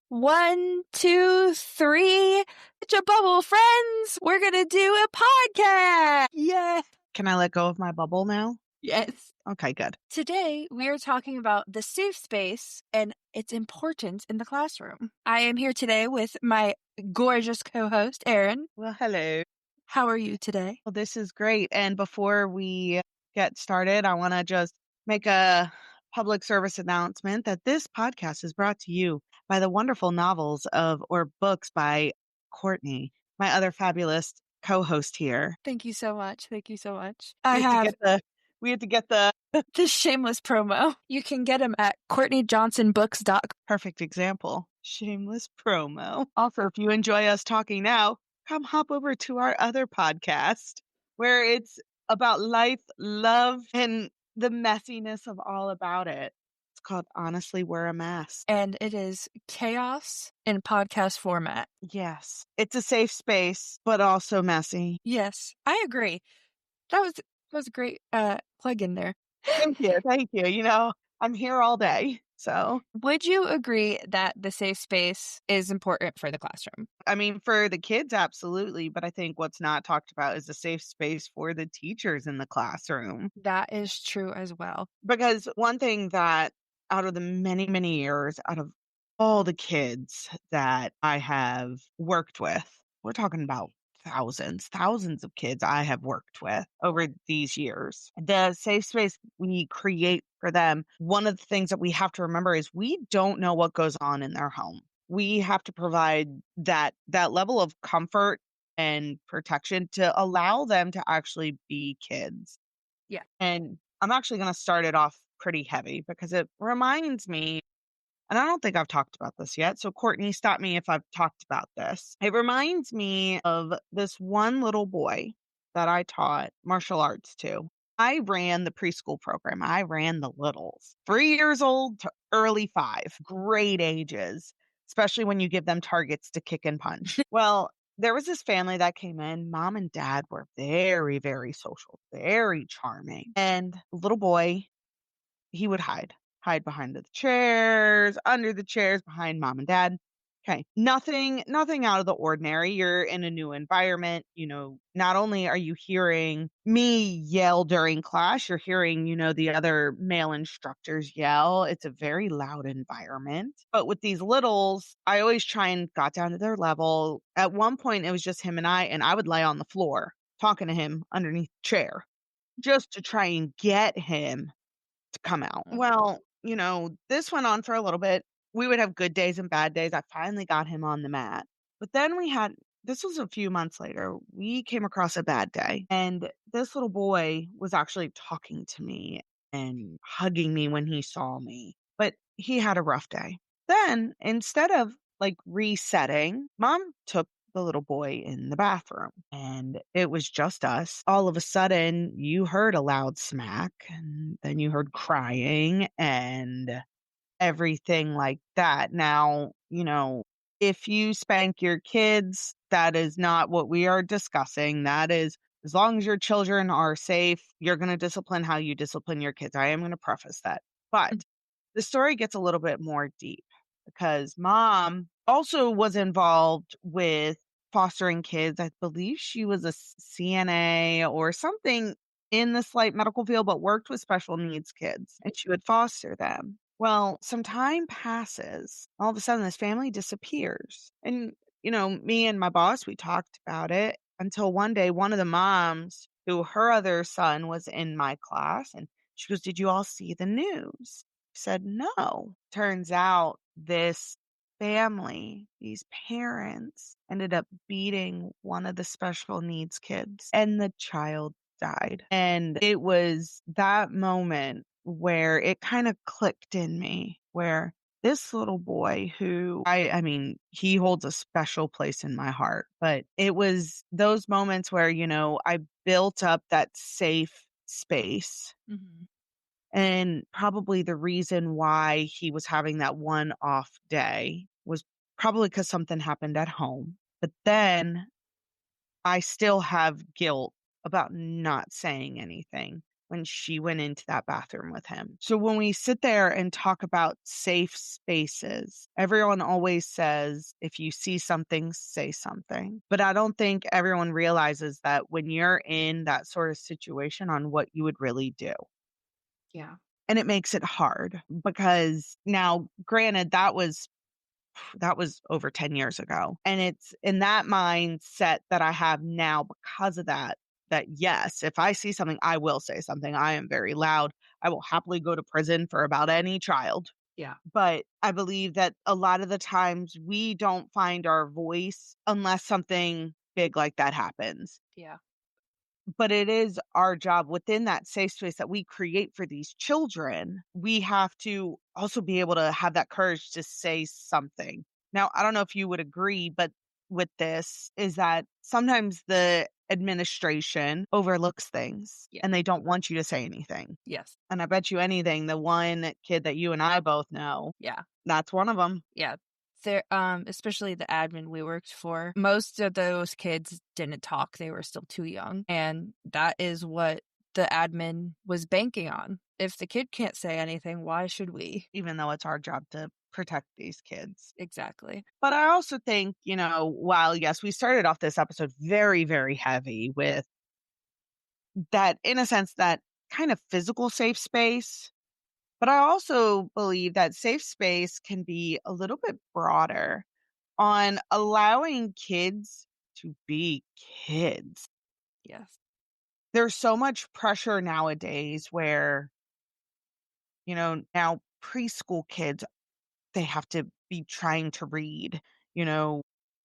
1, 2, 3. It's a bubble, friends. We're going to do a podcast. Yeah. Can I let go of my bubble now? Yes. Okay, good. Today, we are talking about the safe space and its importance in the classroom. I am here today with my gorgeous co-host, Erin. Well, hello. How are you today? Well, this is great. And before we get started, I want to just make a public service announcement that this podcast is brought to you by the wonderful novels or books by Courtney, my other fabulous co-host here. Thank you so much. Thank you so much. We had to get the this shameless promo. You can get them at CourtneyJohnsonBooks.com. perfect example. Shameless promo. Also, if you enjoy us talking now, come hop over to our other podcast where it's about life, love, and the messiness of all about it. It's called Honestly, We're a Mess. And it is chaos in podcast format. Yes. It's a safe space, but also messy. Yes, I agree. That was a great plug in there. Thank you. Thank you. You know, I'm here all day. So, Would you agree that the safe space is important for the classroom? I mean, for the kids, absolutely. But I think what's not talked about is a safe space for the teachers in the classroom. That is true as well. Because one thing that out of the many, many years, out of all the kids that I have worked with, we're talking about thousands of kids I have worked with over these years. The safe space we create for them, one of the things that we have to remember is we don't know what goes on in their home. We have to provide that level of comfort and protection to allow them to actually be kids. Yeah. And I'm actually going to start it off pretty heavy because it reminds me, and I don't think I've talked about this yet. So, Courtney, stop me if I've talked about this. It reminds me of this one little boy that I taught martial arts to. I ran the preschool program. I ran the littles, 3 years old to early 5, great ages, especially when you give them targets to kick and punch. Well, there was this family that came in. Mom and dad were very, very social, very charming. And the little boy, he would hide behind the chairs, under the chairs, behind mom and dad. Okay. Nothing out of the ordinary. You're in a new environment. You know, not only are you hearing me yell during class, you're hearing, the other male instructors yell. It's a very loud environment. But with these littles, I always try and got down to their level. At one point, it was just him and I would lay on the floor talking to him underneath the chair just to try and get him to come out. Well, this went on for a little bit. We would have good days and bad days. I finally got him on the mat. But then this was a few months later, we came across a bad day. And this little boy was actually talking to me and hugging me when he saw me. But he had a rough day. Then instead of like resetting, mom took the little boy in the bathroom and it was just us. All of a sudden, you heard a loud smack and then you heard crying and everything like that. Now, if you spank your kids, that is not what we are discussing. That is, as long as your children are safe, you're going to discipline how you discipline your kids. I am going to preface that. But the story gets a little bit more deep because mom also was involved with fostering kids. I believe she was a CNA or something in the slight medical field, but worked with special needs kids and she would foster them. Well, some time passes. All of a sudden, this family disappears. And, me and my boss, we talked about it until one day, one of the moms who her other son was in my class, and she goes, "Did you all see the news?" I said, "No." Turns out this family, these parents, ended up beating one of the special needs kids, and the child died. And it was that moment where it kind of clicked in me, where this little boy who I mean, he holds a special place in my heart, but it was those moments where, I built up that safe space. Mhm. And probably the reason why he was having that one off day was probably because something happened at home. But then I still have guilt about not saying anything when she went into that bathroom with him. So when we sit there and talk about safe spaces, everyone always says, if you see something, say something. But I don't think everyone realizes that when you're in that sort of situation on what you would really do. Yeah. And it makes it hard because now, granted, that was over 10 years ago. And it's in that mindset that I have now because of that, that yes, if I see something, I will say something. I am very loud. I will happily go to prison for about any child. Yeah. But I believe that a lot of the times we don't find our voice unless something big like that happens. Yeah. But it is our job within that safe space that we create for these children. We have to also be able to have that courage to say something. Now, I don't know if you would agree, but with this is that sometimes the administration overlooks things Yeah. and they don't want you to say anything. Yes. And I bet you anything, the one kid that you and I both know, Yeah. that's one of them. Yeah. There, especially the admin we worked for, most of those kids didn't talk. They were still too young. And that is what the admin was banking on. If the kid can't say anything, why should we? Even though it's our job to protect these kids. Exactly. But I also think, while yes, we started off this episode very, very heavy with that, in a sense, that kind of physical safe space. But I also believe that safe space can be a little bit broader on allowing kids to be kids. Yes. There's so much pressure nowadays where, now preschool kids, they have to be trying to read, you know,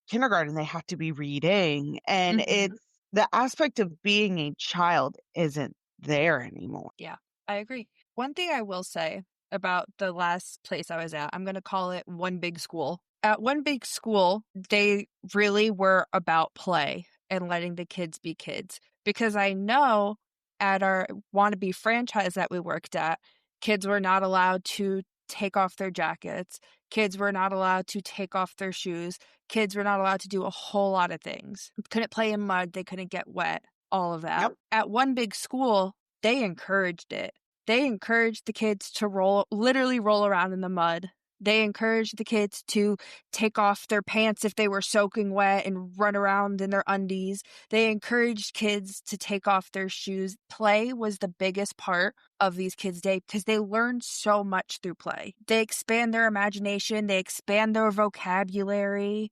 kindergarten, they have to be reading. And Mhm. it's the aspect of being a child isn't there anymore. Yeah, I agree. One thing I will say about the last place I was at, I'm going to call it One Big School. At One Big School, they really were about play and letting the kids be kids. Because I know at our wannabe franchise that we worked at, kids were not allowed to take off their jackets. Kids were not allowed to take off their shoes. Kids were not allowed to do a whole lot of things. Couldn't play in mud. They couldn't get wet. All of that. Yep. At One Big School, they encouraged it. They encouraged the kids to literally roll around in the mud. They encouraged the kids to take off their pants if they were soaking wet and run around in their undies. They encouraged kids to take off their shoes. Play was the biggest part of these kids' day because they learn so much through play. They expand their imagination, they expand their vocabulary.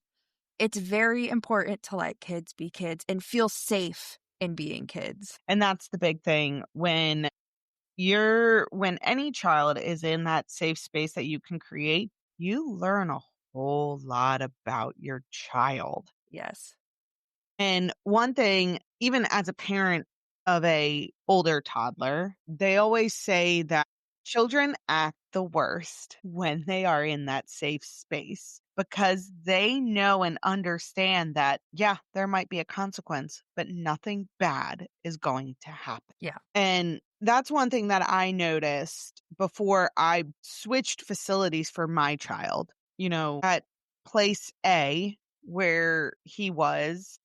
It's very important to let kids be kids and feel safe in being kids. And that's the big thing when any child is in that safe space that you can create, you learn a whole lot about your child. Yes. And one thing, even as a parent of a older toddler, they always say that children act the worst when they are in that safe space because they know and understand that, yeah, there might be a consequence, but nothing bad is going to happen. Yeah. And that's one thing that I noticed before I switched facilities for my child. At place A, where he was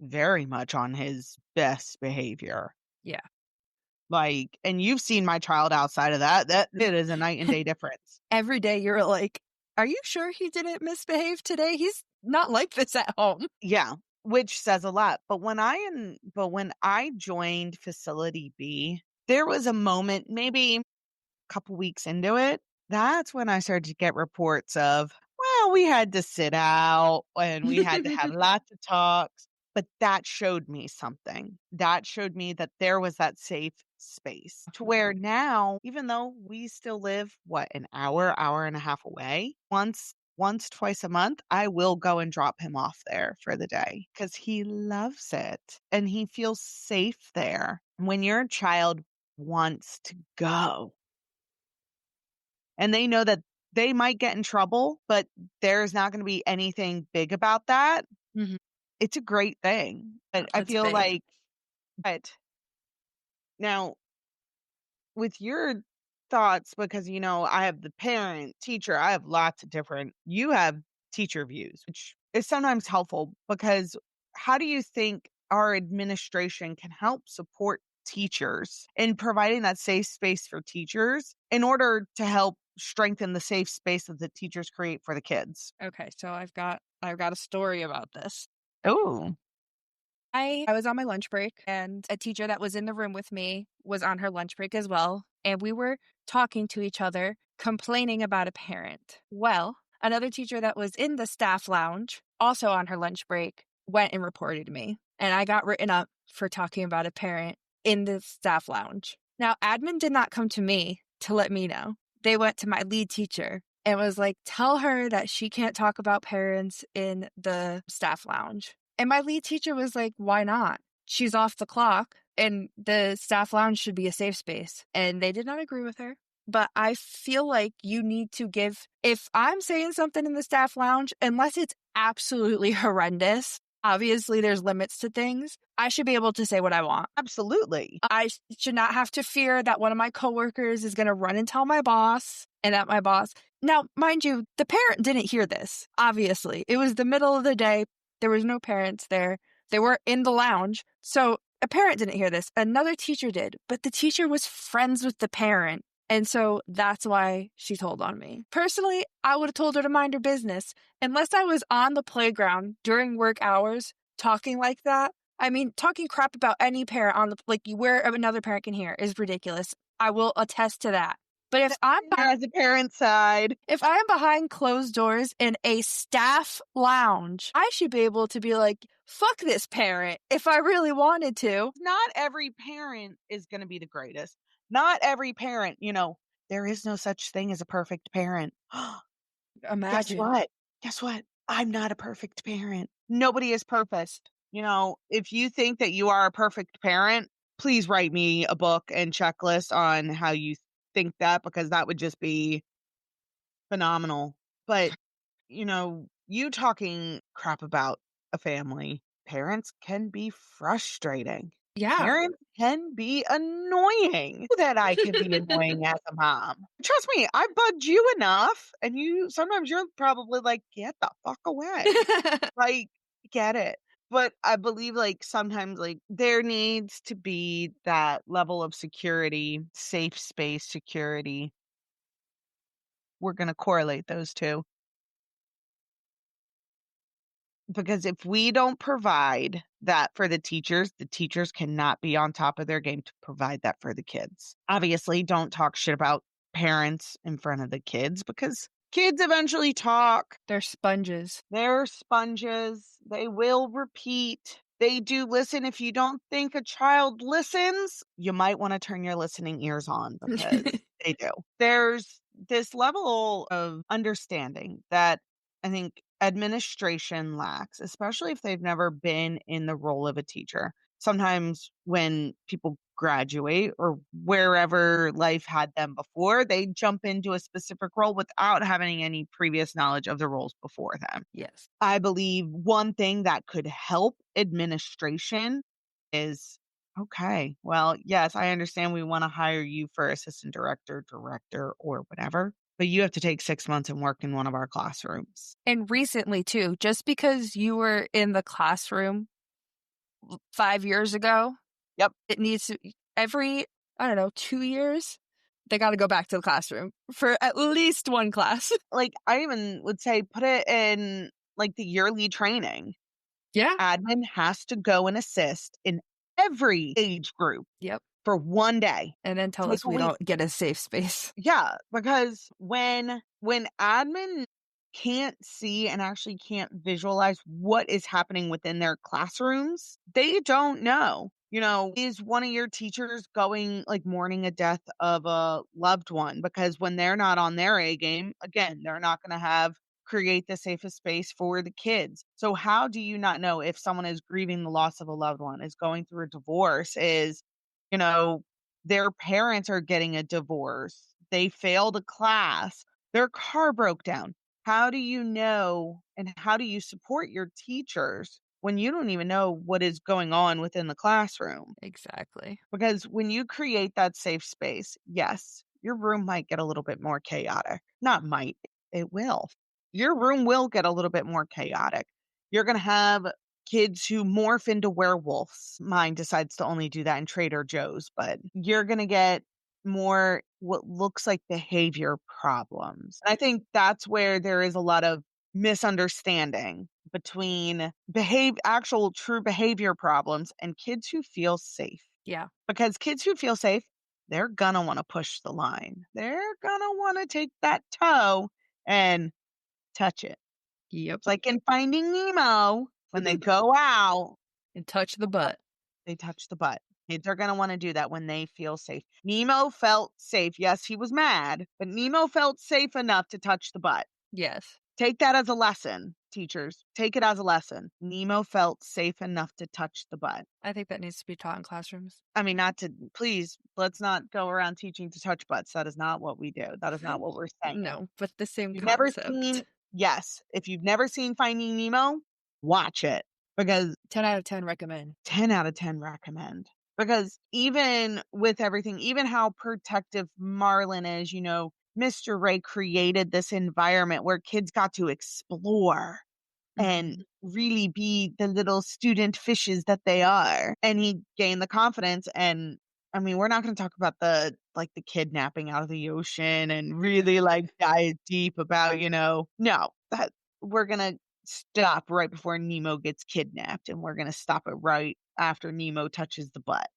very much on his best behavior. Yeah. Like, and you've seen my child outside of that. That it is a night and day difference. Every day you're like, "Are you sure he didn't misbehave today? He's not like this at home." Yeah, which says a lot. But when I joined facility B, there was a moment, maybe a couple weeks into it, that's when I started to get reports of, well, we had to sit out and we had to have lots of talks. But that showed me something. That showed me that there was that safe space to where now, even though we still live, what, an hour and a half away, twice a month, I will go and drop him off there for the day because he loves it and he feels safe there. When your child wants to go, and they know that they might get in trouble, but there's not gonna be anything big about that. Mhm. It's a great thing, but I That's feel big. like but now with your thoughts, because, I have the parent, teacher, I have lots of different you have teacher views, which is sometimes helpful because how do you think our administration can help support teachers and providing that safe space for teachers in order to help strengthen the safe space that the teachers create for the kids. Okay, so I've got a story about this. Oh, I was on my lunch break, and a teacher that was in the room with me was on her lunch break as well, and we were talking to each other, complaining about a parent. Well, another teacher that was in the staff lounge, also on her lunch break, went and reported me, and I got written up for talking about a parent in the staff lounge. Now, admin did not come to me to let me know. They went to my lead teacher and was like, "Tell her that she can't talk about parents in the staff lounge." And my lead teacher was like, "Why not? She's off the clock and the staff lounge should be a safe space." And they did not agree with her. But I feel like you need to give, if I'm saying something in the staff lounge, unless it's absolutely horrendous, obviously there's limits to things. I should be able to say what I want. absolutely. Should not have to fear that one of my coworkers is going to run and tell my boss and that my boss. Now, mind you, the parent didn't hear this. Obviously, it was the middle of the day. There was no parents there. They were in the lounge. So a parent didn't hear this. Another teacher did, but the teacher was friends with the parent. And so that's why she told on me. Personally, I would have told her to mind her business. Unless I was on the playground during work hours talking like that. I mean, talking crap about any parent on the, like, where another parent can hear is ridiculous. I will attest to that. But As a parent side, if I'm behind closed doors in a staff lounge, I should be able to be like, "Fuck this parent," if I really wanted to. not every parent is going to be the greatest. Not every parent, there is no such thing as a perfect parent. Guess Imagine. what? Guess what? I'm not a perfect parent. Nobody is perfect. If you think that you are a perfect parent, please write me a book and checklist on how you think that, because that would just be phenomenal. But, you talking crap about a family, parents can be frustrating. Yeah. Parents can be annoying. That I can be annoying as a mom. Trust me, I bugged you enough, and sometimes you're probably like, "Get the fuck away." Like, get it. But I believe, like, sometimes, like, there needs to be that level of security, safe space security. We're gonna correlate those 2. Because if we don't provide that for the teachers cannot be on top of their game to provide that for the kids. Obviously, don't talk shit about parents in front of the kids, because kids eventually talk. They're sponges. They're sponges. They will repeat. They do listen. If you don't think a child listens, you might want to turn your listening ears on, because they do. There's this level of understanding that I think administration lacks, especially if they've never been in the role of a teacher. Sometimes when people graduate or wherever life had them before, they jump into a specific role without having any previous knowledge of the roles before them. Yes. I believe one thing that could help administration is, okay, well, yes, I understand we want to hire you for assistant director, director, or whatever, but you have to take 6 months and work in one of our classrooms. And recently, too, just because you were in the classroom 5 years ago, Yep. it needs to, every, I don't know, 2 years, they got to go back to the classroom for at least one class. Like, I even would say put it in like the yearly training. Yeah. Admin has to go and assist in every age group Yep. for one day. And then tell Take us a we week. don't get a safe space. Yeah, because when admin can't see and actually can't visualize what is happening within their classrooms, they don't know. Is one of your teachers going, like, mourning a death of a loved one? Because when they're not on their A game, again, they're not going to have create the safest space for the kids. So how do you not know if someone is grieving the loss of a loved one, is going through a divorce, is, you know, their parents are getting a divorce, they failed a class, their car broke down. How do you know, and how do you support your teachers when you don't even know what is going on within the classroom? Exactly. Because when you create that safe space, yes, your room might get a little bit more chaotic. Not might, it will. Your room will get a little bit more chaotic. You're going to have kids who morph into werewolves. Mine decides to only do that in Trader Joe's, but you're going to get more what looks like behavior problems. I think that's where there is a lot of misunderstanding between actual true behavior problems and kids who feel safe. Yeah. Because kids who feel safe, they're gonna wanna push the line. They're gonna wanna take that toe and touch it. Yep. It's like in Finding Nemo, when they go out, And touch the butt. they touch the butt. Kids are gonna wanna do that when they feel safe. Nemo felt safe. Yes, he was mad, but Nemo felt safe enough to touch the butt. Yes. Take that as a lesson, teachers. Take it as a lesson. Nemo felt safe enough to touch the butt. I think that needs to be taught in classrooms. I mean, not to please, let's not go around teaching to touch butts. That is not what we do. That is not what we're saying. No, but the same You've never concept. seen yes, if you've never seen Finding Nemo, watch it because 10 out of 10 recommend. 10 out of 10 recommend. Because even with everything, even how protective Marlin is, Mr. Ray created this environment where kids got to explore and Mhm. really be the little student fishes that they are. And he gained the confidence. And I mean, we're not going to talk about the kidnapping out of the ocean and really dive deep about, no, that we're going to stop right before Nemo gets kidnapped and we're going to stop it right after Nemo touches the butt.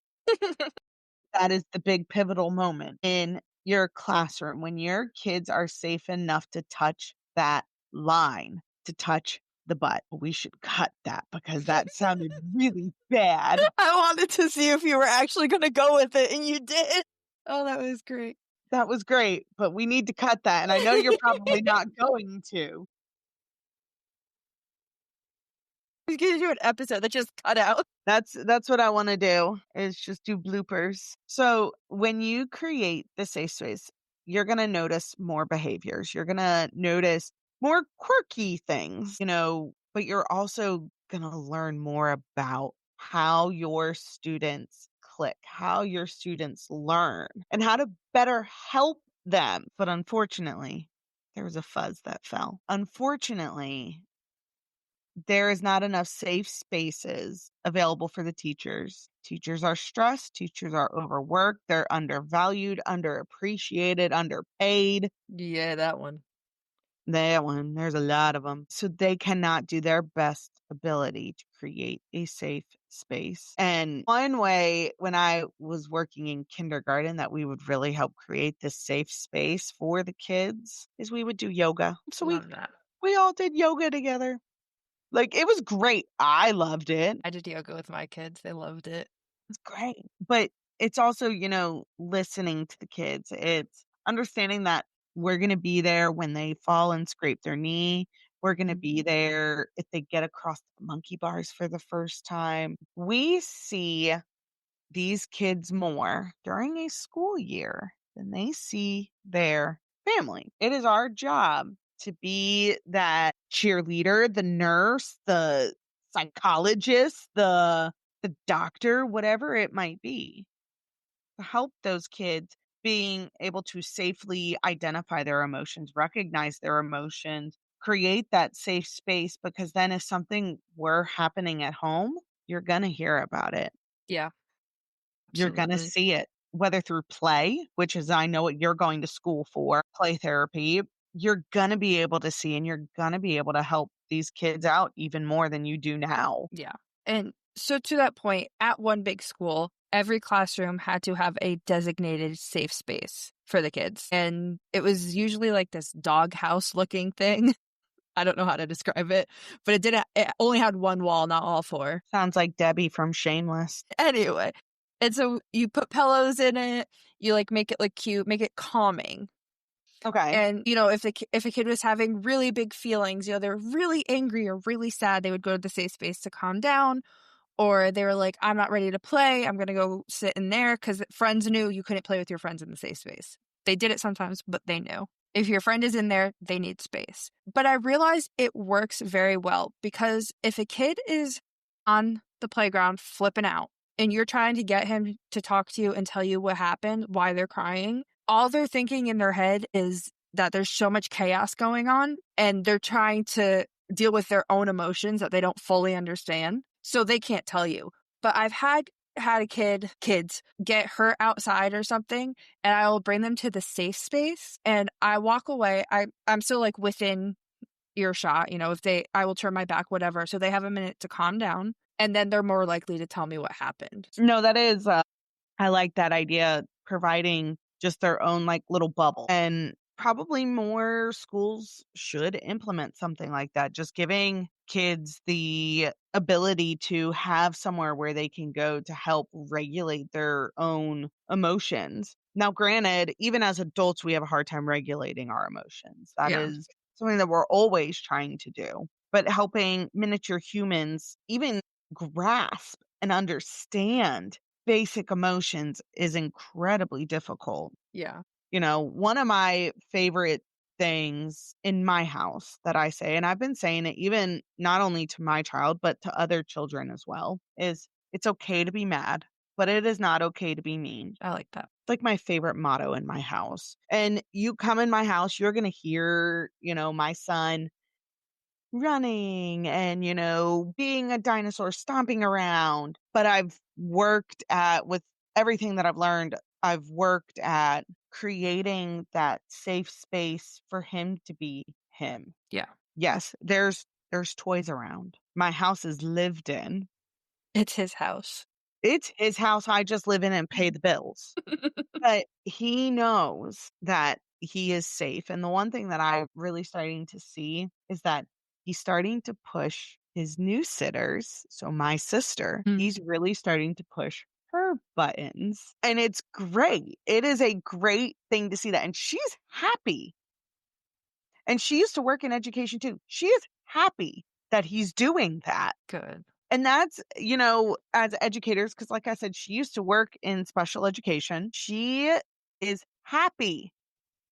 That is the big pivotal moment in your classroom when your kids are safe enough to touch that line, to touch the butt. We should cut that because that sounded really bad. I wanted to see if you were actually going to go with it, and you did. Oh, that was great. That was great, but we need to cut that. And I know you're probably not going to. We could do an episode that just cut out. That's what I wanna do, is just do bloopers. So, when you create the safe space, you're gonna notice more behaviors. You're gonna notice more quirky things, but you're also gonna learn more about how your students click, how your students learn, and how to better help them. But unfortunately, there was a fuzz that fell. Unfortunately, there is not enough safe spaces available for the teachers. Teachers are stressed, teachers are overworked, they're undervalued, underappreciated, underpaid. Yeah, that one. That one, there's a lot of them. So they cannot do their best ability to create a safe space. And one way when I was working in kindergarten that we would really help create this safe space for the kids is we would do yoga. So we Love that. we all did yoga together. It was great. I loved it. I did yoga with my kids. They loved it. It's great. But it's also, listening to the kids. It's understanding that we're going to be there when they fall and scrape their knee. We're going to be Mhm. there if they get across the monkey bars for the first time. We see these kids more during a school year than they see their family. It is our job to be that cheerleader, the nurse, the psychologist, the doctor, whatever it might be, to help those kids being able to safely identify their emotions, recognize their emotions, create that safe space because then if something were happening at home, you're going to hear about it. Yeah, You're gonna absolutely. see it, whether through play, which is I know what you're going to school for, play therapy. You're gonna be able to see and you're gonna be able to help these kids out even more than you do now. Yeah. And so to that point, at one big school, every classroom had to have a designated safe space for the kids. And it was usually like this doghouse looking thing. I don't know how to describe it, but it only had one wall, not all four. Sounds like Debbie from Shameless. Anyway. And so you put pillows in it, you make it look cute, make it calming. Okay. And, if a kid was having really big feelings, they're really angry or really sad, they would go to the safe space to calm down. Or they were like, I'm not ready to play. I'm going to go sit in there because friends knew you couldn't play with your friends in the safe space. They did it sometimes, but they knew. If your friend is in there, they need space. But I realized it works very well because if a kid is on the playground flipping out and you're trying to get him to talk to you and tell you what happened, why they're crying, all they're thinking in their head is that there's so much chaos going on and they're trying to deal with their own emotions that they don't fully understand, so they can't tell you. But I've had kids get hurt outside or something, and I will bring them to the safe space, and I walk away. I'm still, like, within earshot, if I will turn my back, whatever, so they have a minute to calm down, and then they're more likely to tell me what happened. No, that is, I like that idea, providing just their own, like, little bubble, and probably more schools should implement something like that, just giving kids the ability to have somewhere where they can go to help regulate their own emotions. Now, granted, even as adults, we have a hard time regulating our emotions. That Yeah, is something that we're always trying to do, but helping miniature humans even grasp and understand basic emotions is incredibly difficult. yeah, One of my favorite things in my house that I say, and I've been saying it even not only to my child, but to other children as well, is it's okay to be mad, but it is not okay to be mean. I like that. It's like my favorite motto in my house. And you come in my house, you're going to hear, my son running and, being a dinosaur stomping around. But with everything that I've learned, I've worked at creating that safe space for him to be him. Yeah. Yes, there's toys around. My house is lived in. It's his house. It's his house. I just live in and pay the bills. But he knows that he is safe, and the one thing that I'm really starting to see is that he's starting to push his new sitters, so my sister, Mm, he's really starting to push her buttons, and it's great. It is a great thing to see that, and she's happy, and she used to work in education too. She is happy that he's doing that. good. And that's, as educators, because like I said, she used to work in special education. She is happy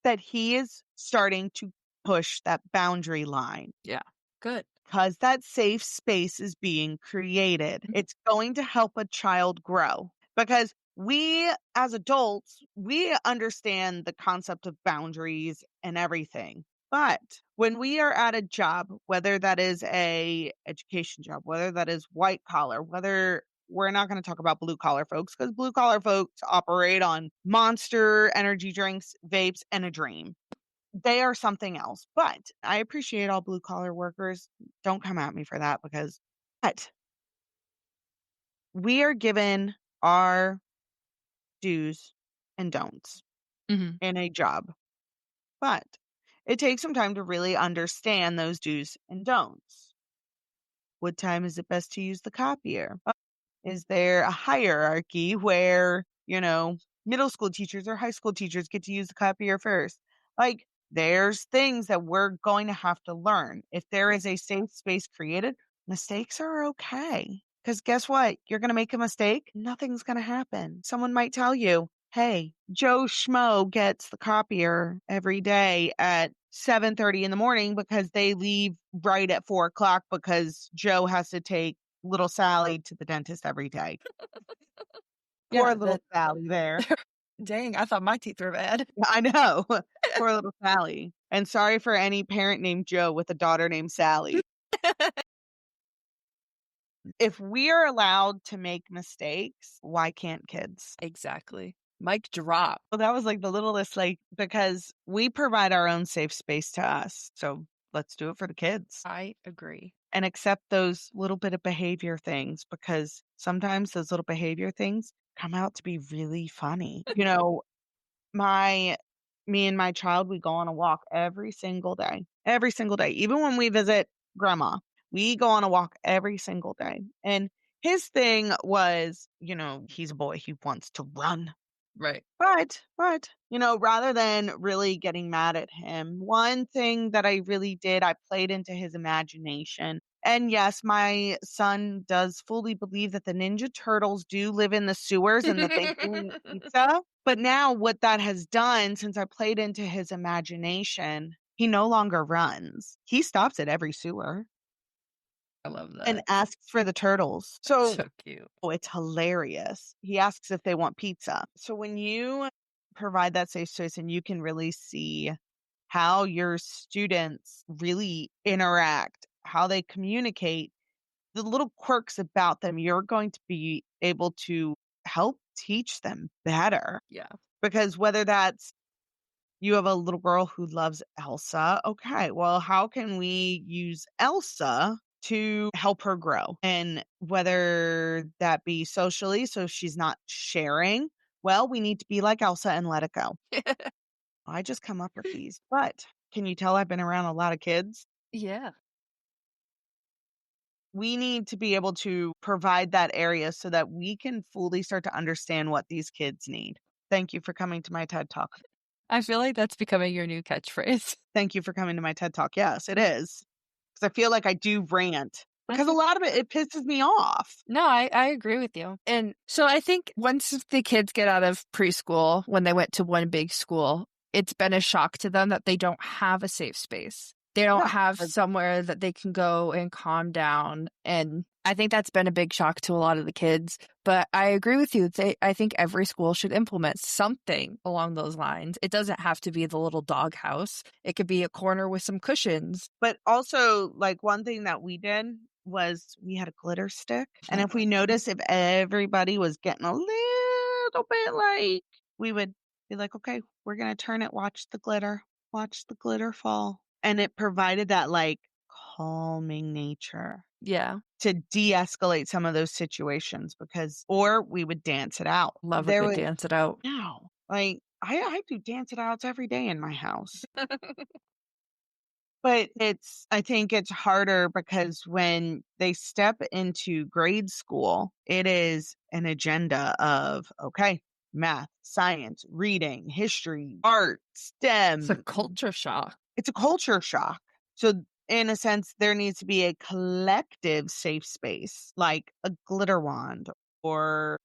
that he is starting to push that boundary line Yeah, good. because that safe space is being created. It's going to help a child grow because we as adults, we understand the concept of boundaries and everything. But when we are at a job, whether that is a education job, whether that is white collar, whether we're not going to talk about blue collar folks because blue collar folks operate on Monster energy drinks, vapes, and a dream. They are something else, but I appreciate all blue collar workers. Don't come at me for that but we are given our do's and don'ts Mhm. in a job, but it takes some time to really understand those do's and don'ts. What time is it best to use the copier? Is there a hierarchy where, middle school teachers or high school teachers get to use the copier first? Like, there's things that we're going to have to learn. If there is a safe space created, mistakes are okay. Because guess what? You're going to make a mistake, nothing's going to happen. Someone might tell you, hey, Joe Schmo gets the copier every day at 7:30 in the morning because they leave right at 4 o'clock because Joe has to take little Sally to the dentist every day. Poor Yeah, little that Sally there. dang, I thought my teeth were bad. I know. Poor little Sally. And sorry for any parent named Joe with a daughter named Sally. If we are allowed to make mistakes, why can't kids? Exactly. Mic drop. Well, that was like the littlest, like, because we provide our own safe space to us. So let's do it for the kids I agree. and accept those little bit of behavior things because sometimes those little behavior things come out to be really funny. My me and my child, we go on a walk every single day. Every single day. Even when we visit grandma, we go on a walk every single day. And his thing was, he's a boy, he wants to run. Right. But, rather than really getting mad at him, one thing that I really did, I played into his imagination. And yes, my son does fully believe that the Ninja Turtles do live in the sewers and that they do eat pizza. But now, what that has done, since I played into his imagination, he no longer runs. He stops at every sewer I love and that. asks for the turtles. So So cute. oh, it's hilarious. He asks if they want pizza. So when you provide that safe space and you can really see how your students really interact how they communicate, the little quirks about them, you're going to be able to help teach them better. Yeah. Because whether that's you have a little girl who loves Elsa, okay, well, how can we use Elsa to help her grow? And whether that be socially, so she's not sharing, well, we need to be like Elsa and let it go. I just come up with these, but can you tell I've been around a lot of kids? Yeah. We need to be able to provide that area so that we can fully start to understand what these kids need. Thank you for coming to my TED Talk. I feel like that's becoming your new catchphrase. Thank you for coming to my TED Talk. Yes, it is. Because I feel like I do rant because That's a okay. lot of it pisses me off. No, I agree with you. And so I think once the kids get out of preschool, when they went to one big school, it's been a shock to them that they don't have a safe space. They don't Yeah. have somewhere that they can go and calm down. And I think that's been a big shock to a lot of the kids. But I agree with you. I think every school should implement something along those lines. It doesn't have to be the little doghouse. It could be a corner with some cushions. But also, like, one thing that we did was we had a glitter stick. And Yeah. if we noticed if everybody was getting a little bit like, we would be like, okay, we're going to turn it, watch the glitter fall. And it provided that like calming nature Yeah. to de-escalate some of those situations because or we would dance it out. Love a There good was dance it out. no, like I do dance it outs every day in my house. But I think it's harder because when they step into grade school, it is an agenda of okay, math, science, reading, history, art, It's a STEM. culture shock. It's a culture shock. So in a sense, there needs to be a collective safe space, like a glitter wand or,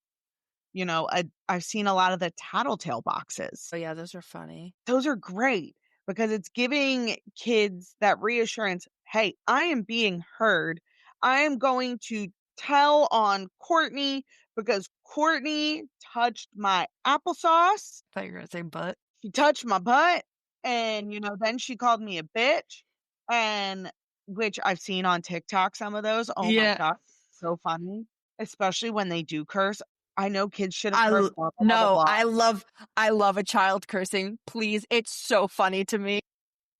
I've seen a lot of the tattletale boxes. Oh, yeah, those are funny. Those are great because it's giving kids that reassurance, "Hey, I am being heard. I am going to tell on Courtney because Courtney touched my applesauce. Thought you were gonna say butt. She touched my butt, and, then she called me a bitch," and which I've seen on TikTok, some of those. Oh my Yeah. god, so funny, especially when they do curse. I know kids shouldn't I curse, l blah, blah, blah, blah, no, blah. I love a child cursing, please, it's so funny to me,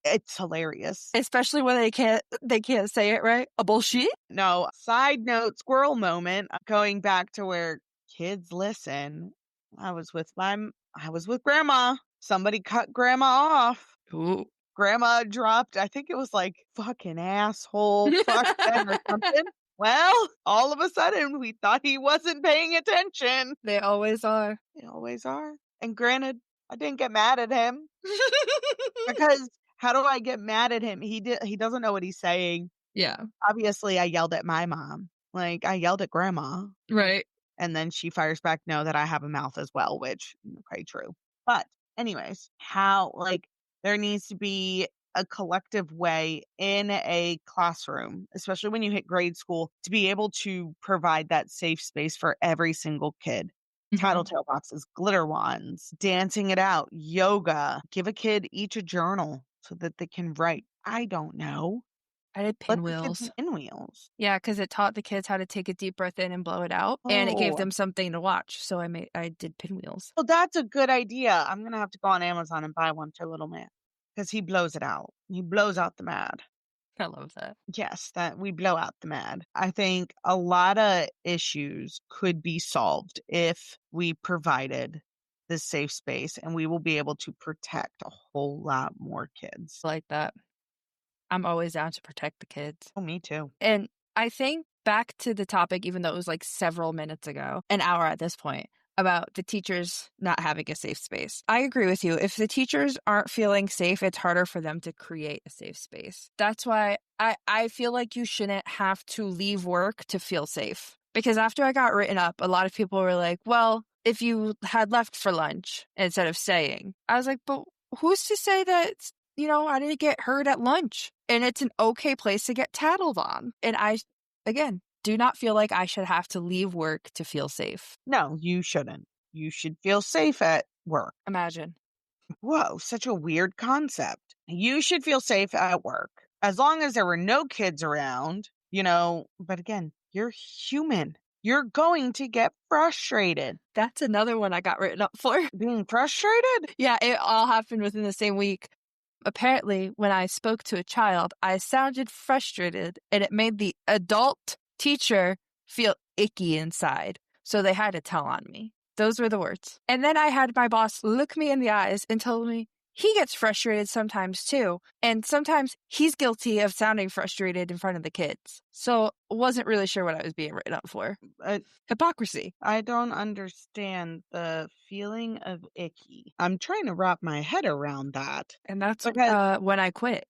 It's hilarious. especially when they can't say it right. A bullshit? No, side note, squirrel moment, going back to where kids listen. I was with grandma. Somebody cut grandma off. Ooh. Grandma dropped, I think it was like fucking asshole, fuck them or something. Well, all of a sudden we thought he wasn't paying attention. They always are. They always are. And granted, I didn't get mad at him because how do I get mad at him? He doesn't know what he's saying. Yeah, Obviously, I yelled at my mom. Like, I yelled at grandma, right. and then she fires back, "No, that I have a mouth as well," which, okay, true. But anyways, there needs to be a collective way in a classroom, especially when you hit grade school, to be able to provide that safe space for every single kid. Mhm. Tattletale boxes, glitter wands, dancing it out, yoga. Give a kid each a journal so that they can write. I don't know. I did Let the kids be pinwheels. pinwheels. Yeah, because it taught the kids how to take a deep breath in and blow it out, and it gave Oh, them something to watch, so I did pinwheels. well, that's a good idea. I'm gonna have to go on Amazon and buy one for little man because he blows it out. He blows out the mad. I love that. Yes, that we blow out the mad. I think a lot of issues could be solved if we provided this safe space, and we will be able to protect a whole lot more kids. Like that. I'm always down to protect the kids. Oh, me too. And I think back to the topic, even though it was like several minutes ago, an hour at this point, about the teachers not having a safe space. I agree with you. If the teachers aren't feeling safe, it's harder for them to create a safe space. That's why I feel like you shouldn't have to leave work to feel safe. Because after I got written up, a lot of people were like, well, if you had left for lunch instead of staying, I was like, but who's to say that, I didn't get hurt at lunch and it's an okay place to get tattled on. And again, do not feel like I should have to leave work to feel safe. No, you shouldn't. You should feel safe at work. Imagine. Whoa, such a weird concept. You should feel safe at work. as long as there were no kids around, but again, you're human. You're going to get frustrated. That's another one I got written up for. Being frustrated? Yeah, it all happened within the same week. Apparently, when I spoke to a child, I sounded frustrated, and it made the adult teacher feel icky inside. So they had to tell on me. Those were the words. And then I had my boss look me in the eyes and tell me he gets frustrated sometimes too. And sometimes he's guilty of sounding frustrated in front of the kids. So wasn't really sure what I was being written up for. I, Hypocrisy. I don't understand the feeling of icky. I'm trying to wrap my head around that And that's because when I quit.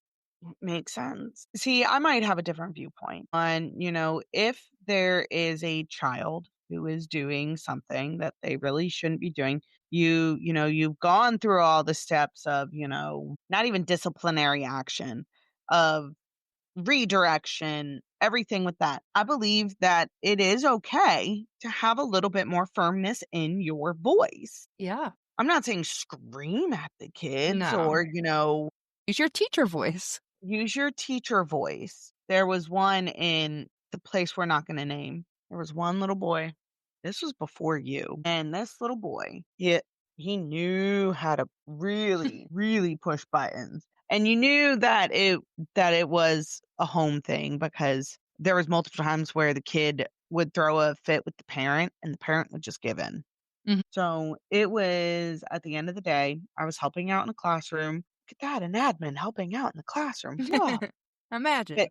makes sense. See, I might have a different viewpoint on, if there is a child who is doing something that they really shouldn't be doing, you've gone through all the steps of, not even disciplinary action, of redirection, everything with that. I believe that it is okay to have a little bit more firmness in your voice. Yeah. I'm not saying scream at the kids No. or, Use your teacher voice. use your teacher voice. There was one in the place we're not going to name. There was one little boy. This was before you. And this little boy, he knew how to really, really push buttons. And you knew that it was a home thing because there was multiple times where the kid would throw a fit with the parent and the parent would just give in. Mhm. So it was at the end of the day, I was helping out in a classroom. Look at that, an admin helping out in the classroom. Whoa. Imagine. But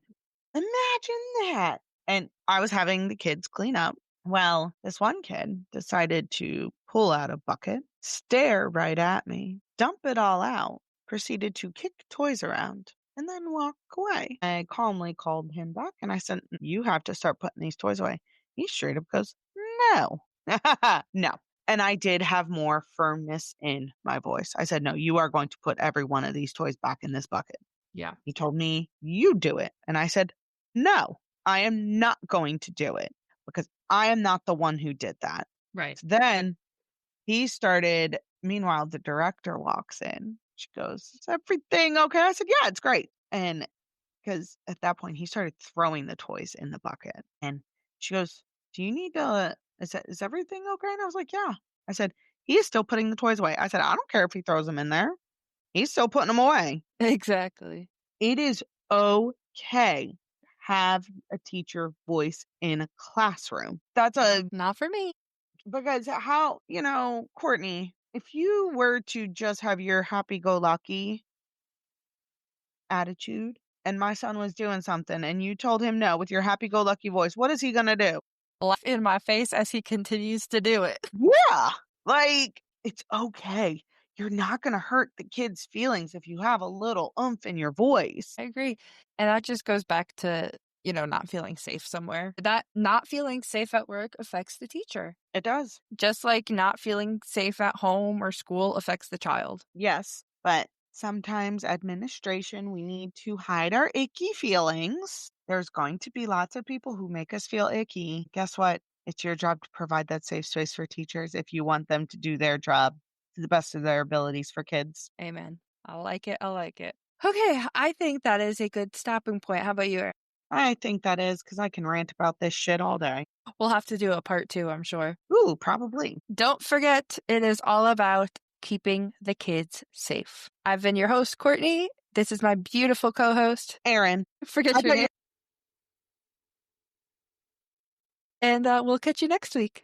imagine that. And I was having the kids clean up. Well, this one kid decided to pull out a bucket, stare right at me, dump it all out, proceeded to kick toys around, and then walk away. I calmly called him back and I said, "You have to start putting these toys away." He straight up goes, "No." No. And I did have more firmness in my voice. I said, "No, you are going to put every one of these toys back in this bucket." Yeah. He told me, "You do it." And I said, "No, I am not going to do it because I am not the one who did that." Right. So then meanwhile, the director walks in. She goes, "Is everything okay?" I said, "Yeah, it's great." And because at that point, he started throwing the toys in the bucket. And she goes, "Do you need to, is everything okay?" And I was like, "Yeah." I said, "He is still putting the toys away." I said, "I don't care if he throws them in there. He's still putting them away." Exactly. It is okay to have a teacher voice in a classroom. That's Not for me. because Courtney, if you were to just have your happy go lucky attitude and my son was doing something and you told him no with your happy go lucky voice, what is he going to do? Laugh in my face as he continues to do it. Yeah. Like, it's okay. You're not going to hurt the kid's feelings if you have a little oomph in your voice. I agree. And that just goes back to, not feeling safe somewhere. That not feeling safe at work affects the teacher, It does. just like not feeling safe at home or school affects the child. Yes, but sometimes administration, we need to hide our icky feelings. There's going to be lots of people who make us feel icky. Guess what? It's your job to provide that safe space for teachers if you want them to do their job to the best of their abilities for kids. Amen. I like it. I like it. Okay, I think that is a good stopping point. How about you? I think that is because I can rant about this shit all day. We'll have to do a part 2, I'm sure. Ooh, probably. Don't forget, it is all about keeping the kids safe. I've been your host, Courtney. This is my beautiful co-host. Aaron, Forget I your bet name. And we'll catch you next week.